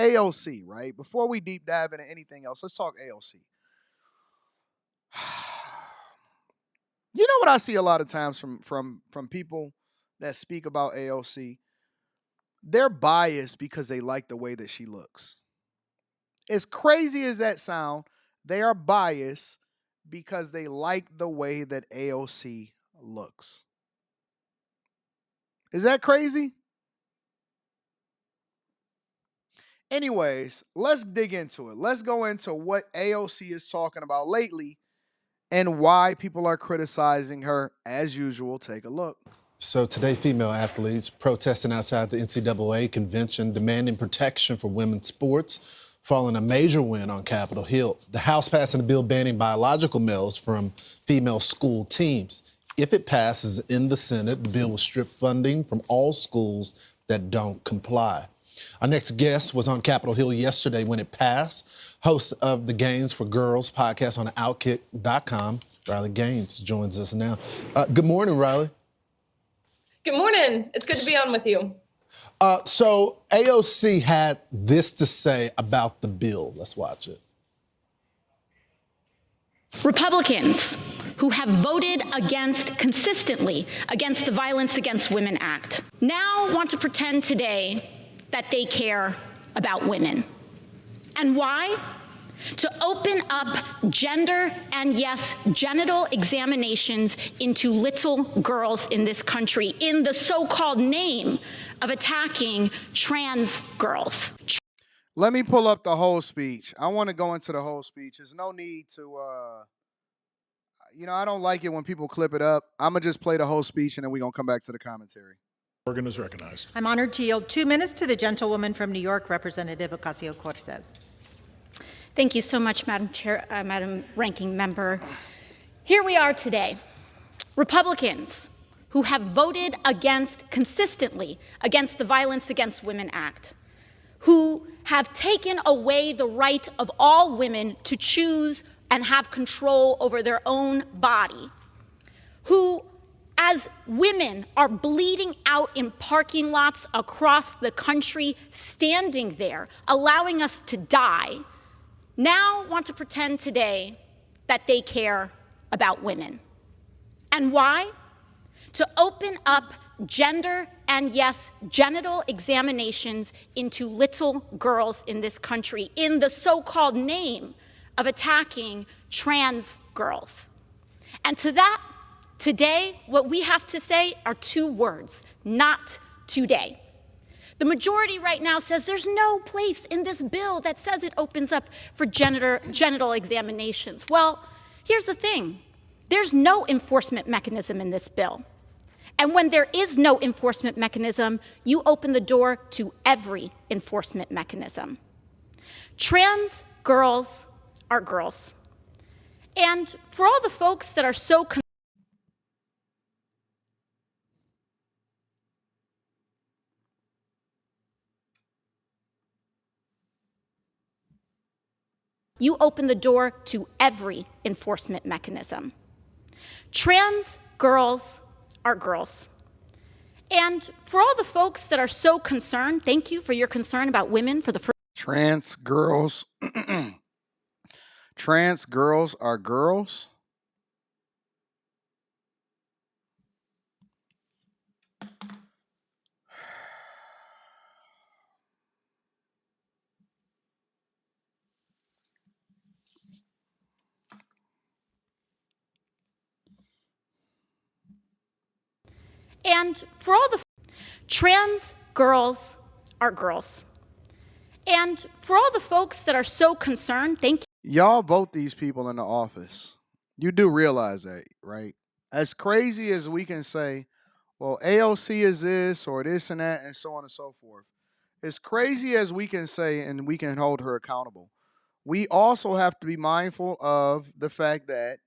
AOC, right? Before we deep dive into anything else, let's talk AOC. You know what I see a lot of times from people that speak about AOC? They're biased because they like the way that she looks. As crazy as that sound, they are biased because they like the way that AOC looks. Is that crazy? Anyways, let's dig into it. Let's go into what AOC is talking about lately and why people are criticizing her as usual. Take a look. So today, female athletes protesting outside the NCAA convention demanding protection for women's sports, following a major win on Capitol Hill. The House passing a bill banning biological males from female school teams. If it passes in the Senate, the bill will strip funding from all schools that don't comply. Our next guest was on Capitol Hill yesterday when it passed. Host of the Gaines for Girls podcast on Outkick.com, Riley Gaines, joins us now. Good morning, Riley. Good morning. It's good to be on with you. So AOC had this to say about the bill. Let's watch it. Republicans who have voted consistently against the Violence Against Women Act now want to pretend today that they care about women. And why? To open up gender and, yes, genital examinations into little girls in this country in the so-called name of attacking trans girls. Let me pull up the whole speech. I want to go into the whole speech. There's no need to, I don't like it when people clip it up. I'm going to just play the whole speech and then we're going to come back to the commentary. Organ is recognized. I'm honored to yield 2 minutes to the gentlewoman from New York, Representative Ocasio-Cortez. Thank you so much, Madam Chair, Madam Ranking Member. Here we are today, Republicans who have voted consistently against the Violence Against Women Act, who have taken away the right of all women to choose and have control over their own body, who, as women are bleeding out in parking lots across the country, standing there, allowing us to die, now want to pretend today that they care about women. And why? To open up gender and, yes, genital examinations into little girls in this country in the so-called name of attacking trans girls. And to that, today, what we have to say are 2 words: not today. The majority right now says there's no place in this bill that says it opens up for genital examinations. Well, here's the thing. There's no enforcement mechanism in this bill. And when there is no enforcement mechanism, you open the door to every enforcement mechanism. Trans girls are girls. And for all the folks that are so you open the door to every enforcement mechanism. Trans girls are girls. And for all the folks that are so concerned, thank you for your concern about women for the first. Trans girls. Trans girls are girls. And for all the trans girls are girls. And for all the folks that are so concerned, thank you. Y'all vote these people in the office. You do realize that, right? As crazy as we can say, well, AOC is this or this and that and so on and so forth. As crazy as we can say and we can hold her accountable, we also have to be mindful of the fact that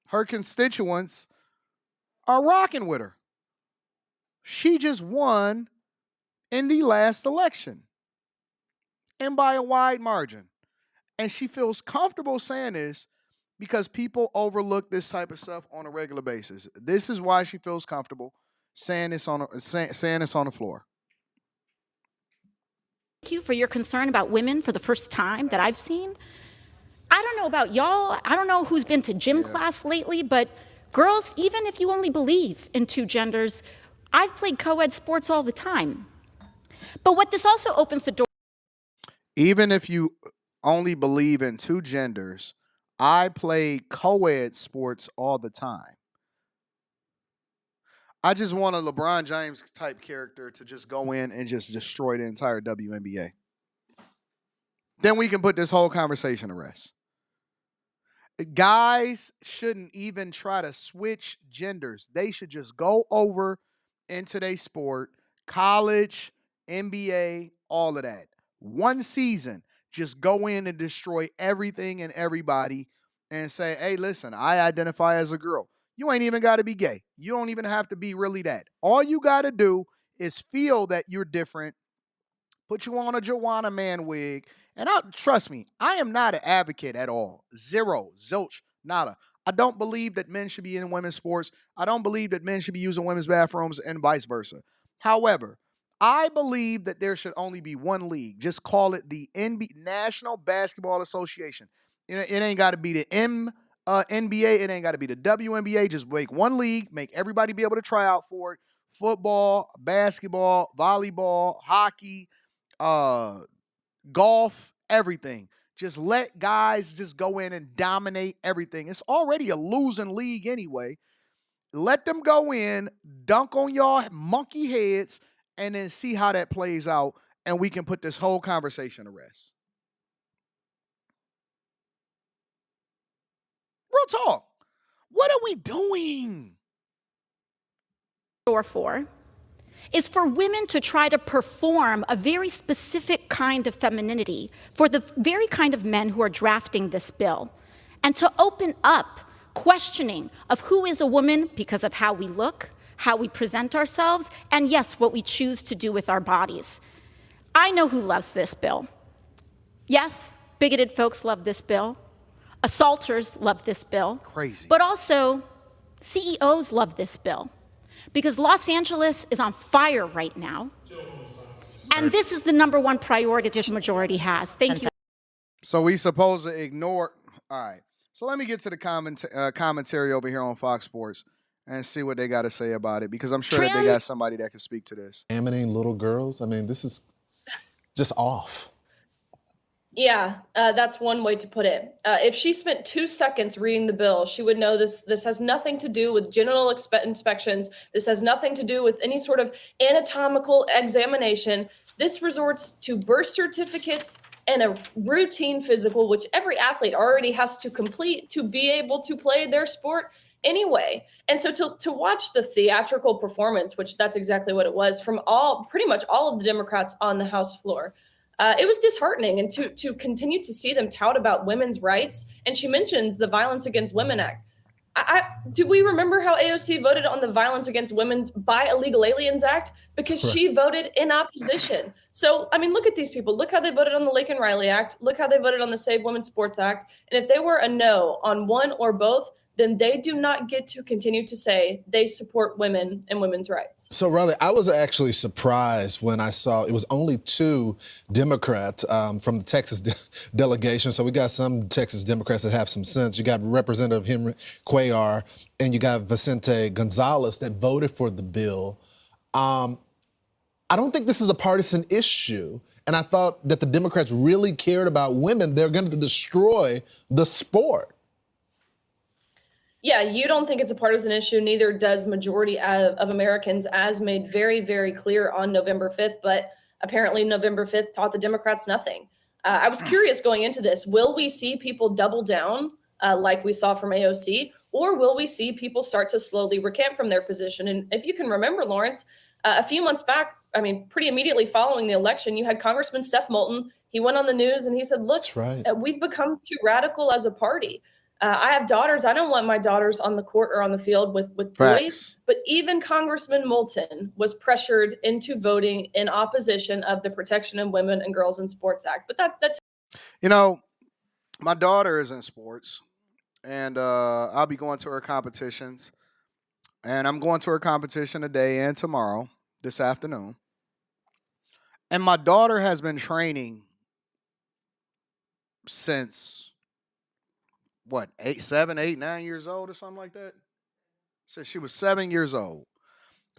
her constituents are rocking with her. She just won in the last election, and by a wide margin. And she feels comfortable saying this because people overlook this type of stuff on a regular basis. This is why she feels comfortable saying this on the floor. you for your concern about women for the first time that I've seen. I don't know about y'all. I don't know who's been to gym class lately, but girls, even if you only believe in two genders, I've played co-ed sports all the time. But what this also opens the door. Even if you only believe in two genders, I play co-ed sports all the time. I just want a LeBron James type character to just go in and just destroy the entire WNBA. Then we can put this whole conversation to rest. Guys shouldn't even try to switch genders. They should just go over into their sport, college, NBA, all of that. One season, just go in and destroy everything and everybody and say, hey, listen, I identify as a girl. You ain't even got to be gay. You don't even have to be really that. All you got to do is feel that you're different, put you on a Joanna Man wig. And trust me, I am not an advocate at all. Zero, zilch, nada. I don't believe that men should be in women's sports. I don't believe that men should be using women's bathrooms and vice versa. However, I believe that there should only be one league. Just call it the National Basketball Association. It ain't got to be the NBA. It ain't got to be the WNBA. Just make one league, make everybody be able to try out for it. Football, basketball, volleyball, hockey, golf, everything. Just let guys just go in and dominate everything. It's already a losing league anyway. Let them go in, dunk on y'all monkey heads, and then see how that plays out, and we can put this whole conversation to rest. Real talk. What are we doing? For is for women to try to perform a very specific kind of femininity for the very kind of men who are drafting this bill, and to open up questioning of who is a woman because of how we look, how we present ourselves, and yes, what we choose to do with our bodies. I know who loves this bill. Yes, bigoted folks love this bill. Assaulters love this bill. Crazy. But also, CEOs love this bill. Because Los Angeles is on fire right now. And this is the number one priority the majority has. Thank you. So we supposed to ignore. All right. So let me get to the commentary over here on Fox Sports and see what they got to say about it, because I'm sure that they got somebody that can speak to this. Examining little girls. I mean, this is just off. Yeah, that's one way to put it. If she spent 2 seconds reading the bill, she would know this has nothing to do with genital inspections. This has nothing to do with any sort of anatomical examination. This resorts to birth certificates and a routine physical, which every athlete already has to complete to be able to play their sport anyway. And so to watch the theatrical performance, which that's exactly what it was, from pretty much all of the Democrats on the House floor, it was disheartening. And to continue to see them tout about women's rights, and she mentions the Violence Against Women Act. Do we remember how AOC voted on the Violence Against Women by Illegal Aliens Act? Because she voted in opposition. So, I mean, look at these people. Look how they voted on the Laken Riley Act. Look how they voted on the Save Women's Sports Act. And if they were a no on one or both, then they do not get to continue to say they support women and women's rights. So, Riley, I was actually surprised when I saw it was only 2 Democrats from the Texas delegation. So we got some Texas Democrats that have some sense. You got Representative Henry Cuellar and you got Vicente Gonzalez that voted for the bill. I don't think this is a partisan issue. And I thought that the Democrats really cared about women. They're going to destroy the sport. Yeah, you don't think it's a partisan issue. Neither does majority of Americans, as made very, very clear on November 5th. But apparently November 5th taught the Democrats nothing. I was curious going into this. Will we see people double down like we saw from AOC? Or will we see people start to slowly recant from their position? And if you can remember, Lawrence, a few months back, I mean, pretty immediately following the election, you had Congressman Steph Moulton. He went on the news and he said, look, we've become too radical as a party. I have daughters. I don't want my daughters on the court or on the field with boys. But even Congressman Moulton was pressured into voting in opposition of the Protection of Women and Girls in Sports Act. But that's, you know, my daughter is in sports, and I'll be going to her competitions. And I'm going to her competition today and tomorrow, this afternoon. And my daughter has been training since what, 8, 7, 8, 9 years old or something like that. Since she was 7 years old.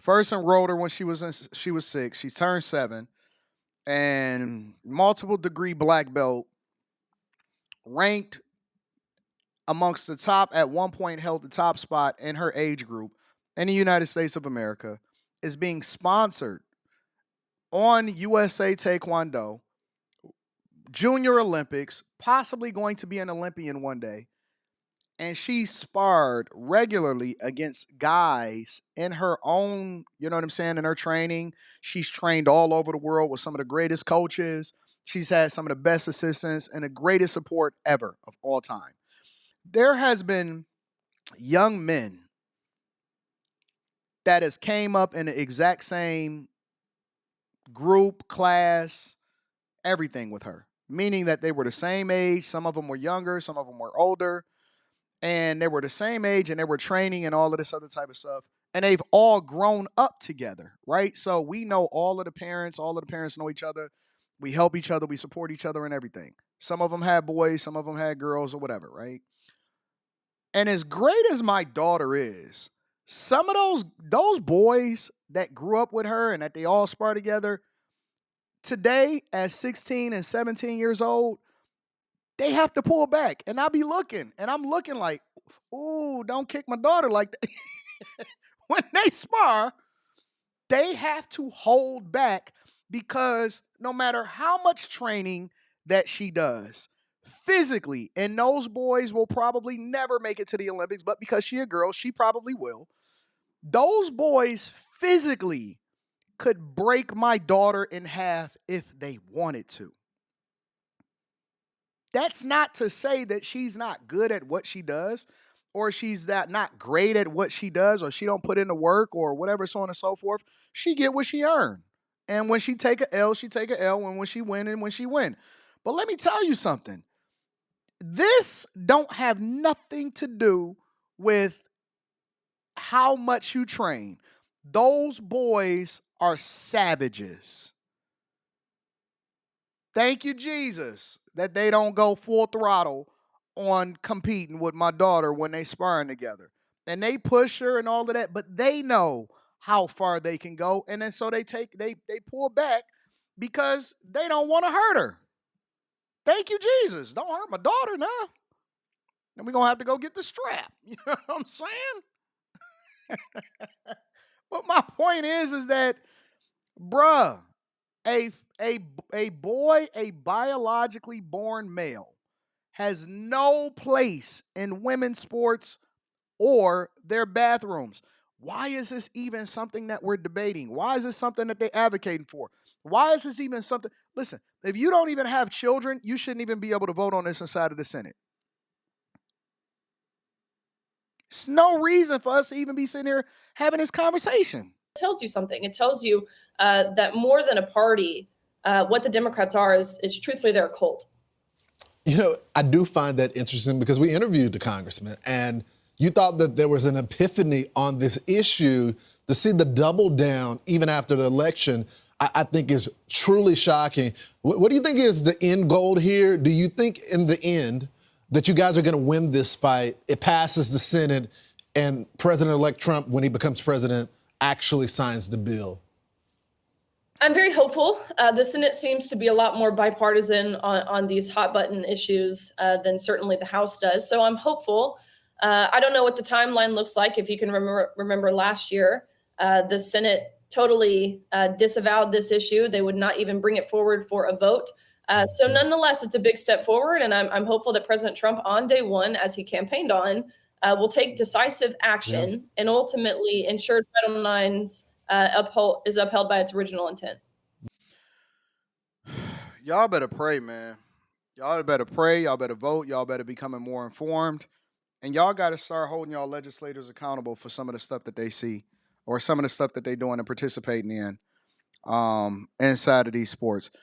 First enrolled her when she was 6. She turned 7, and multiple degree black belt, ranked amongst the top at one point, held the top spot in her age group in the United States of America, is being sponsored on USA Taekwondo, Junior Olympics, possibly going to be an Olympian one day. And she sparred regularly against guys in her own, you know what I'm saying, in her training. She's trained all over the world with some of the greatest coaches. She's had some of the best assistants and the greatest support ever of all time. There has been young men that has came up in the exact same group, class, everything with her, meaning that they were the same age. Some of them were younger, some of them were older, and they were the same age and they were training and all of this other type of stuff. And they've all grown up together, right? So we know all of the parents know each other. We help each other, we support each other and everything. Some of them had boys, some of them had girls or whatever, right? And as great as my daughter is, some of those boys that grew up with her and that they all spar together, today at 16 and 17 years old, they have to pull back. And I be looking, and I'm looking like, ooh, don't kick my daughter like that. When they spar, they have to hold back because no matter how much training that she does physically, and those boys will probably never make it to the Olympics, but because she a girl, she probably will. Those boys physically could break my daughter in half if they wanted to. That's not to say that she's not good at what she does, or she's not great at what she does, or she don't put in the work, or whatever, so on and so forth. She get what she earned. And when she take a L, she take a L. And when she win, and when she win. But let me tell you something. This don't have nothing to do with how much you train. Those boys are savages. Thank you, Jesus, that they don't go full throttle on competing with my daughter when they sparring together. And they push her and all of that, but they know how far they can go. And then so they pull back because they don't want to hurt her. Thank you, Jesus. Don't hurt my daughter now. Then we're gonna have to go get the strap. You know what I'm saying? But my point is that, bruh, a boy, a biologically born male, has no place in women's sports or their bathrooms. Why is this even something that we're debating? Why is this something that they're advocating for? Why is this even something? Listen, if you don't even have children, you shouldn't even be able to vote on this inside of the Senate. There's no reason for us to even be sitting here having this conversation. It tells you something. It tells you that more than a party, what the Democrats are is truthfully they're a cult. You know, I do find that interesting because we interviewed the congressman, and you thought that there was an epiphany on this issue. To see the double down even after the election, I think is truly shocking. What do you think is the end goal here? Do you think in the end that you guys are going to win this fight? It passes the Senate, and President-elect Trump, when he becomes president, actually signs the bill? I'm very hopeful. The Senate seems to be a lot more bipartisan on these hot button issues than certainly the House does. So I'm hopeful. I don't know what the timeline looks like. If you can remember last year, the Senate totally disavowed this issue. They would not even bring it forward for a vote. So nonetheless, it's a big step forward. And I'm hopeful that President Trump on day one, as he campaigned on, will take decisive action and ultimately ensure Title IX is upheld by its original intent. Y'all better pray, man. Y'all better pray. Y'all better vote. Y'all better becoming more informed. And y'all got to start holding y'all legislators accountable for some of the stuff that they see or some of the stuff that they're doing and participating in inside of these sports.